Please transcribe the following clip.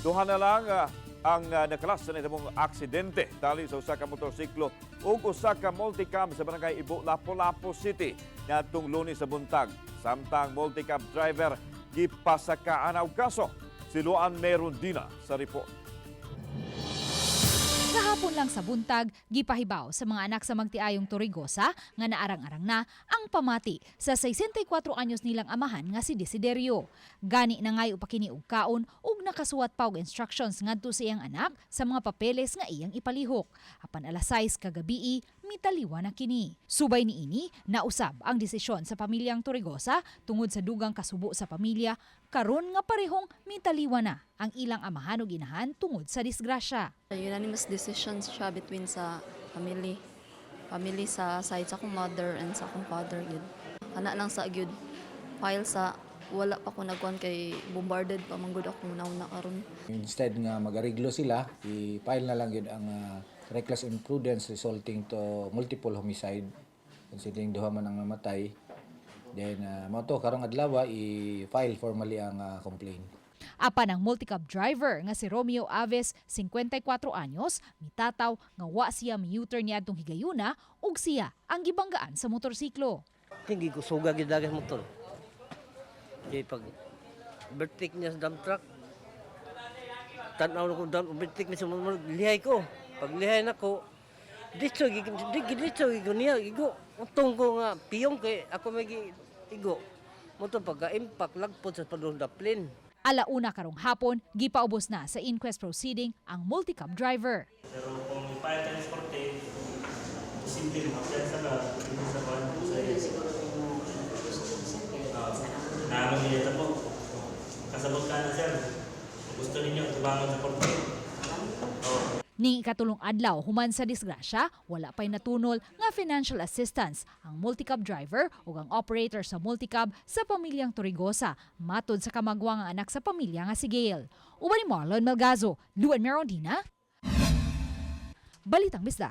Duha na lang ang nakalas sa nitong aksidente tali sa usa ka motorsiklo ug usa ka multicab sa barangay Ibo, Lapu-Lapu City ngadtong Lunes sa buntag. Samtang multicab driver gipasakaan og kaso. Siluan meron dina sa report. Kahapon lang sa buntag, gipahibaw sa mga anak sa magtiayong Torregosa nga naarang-arang na ang pamati sa 64 anyos nilang amahan nga si Desiderio. Gani na ngay upakini og kaon ug nakasuwat pa og instructions ngadto sa iyang anak sa mga papeles nga iyang ipalihok. Apan alas 6 kagabii, mitaliwa na kini. Subay niini, nausab ang desisyon sa pamilyang Torregosa tungod sa dugang kasubo sa pamilya, karon nga parehong mitaliwa na ang ilang amahan ug inahan tungod sa disgrasya. Unanimous decisions siya between sa family. Family sa side sa akong mother and sa akong father. Yun. Kana lang sa gyud file sa wala pa ko nagkuhan kay bombarded pa manggod ako na karon. Instead nga mag-ariglo sila, i-file na lang yun ang reckless imprudence resulting to multiple homicide. Considering duha man ang namatay. Then, mato karong adlaw i-file formally ang complaint. Apan ang multicab driver nga si Romeo Aves, 54 anyos, mitataw nga wa siya mi-U-turn niadtong higayuna ug siya ang gibanggaan sa motorsiklo. Hindi ko suga gid dagas motor. Kaya pag overtake niya sa dump truck, tanaw na ko dump overtake niya sa motor, lihay ko. Pag lihay na ko, dito ko niya, igo. Utong ko nga, piyong kay ako may igo. Motor pagka-impact, lagpod sa padulong da plane. Alauna karong hapon, gipaubos na sa inquest proceeding ang multicab driver. Pero kung ipahit tayo sa korte, simple makapit sa kwan sa naamang nilita po. Kasabot ka na, sir. Kung gusto ninyo, tubangon sa korte. Ni ikatulong adlaw human sa disgrasya, wala pa'y natunol nga financial assistance ang multicab driver ug ang operator sa multicab sa pamilyang Torregosa, matod sa kamagwa nga anak sa pamilya nga si Gail. Uban ni Marlon Melgazo, Luan Merondina, Balitang Bisdak.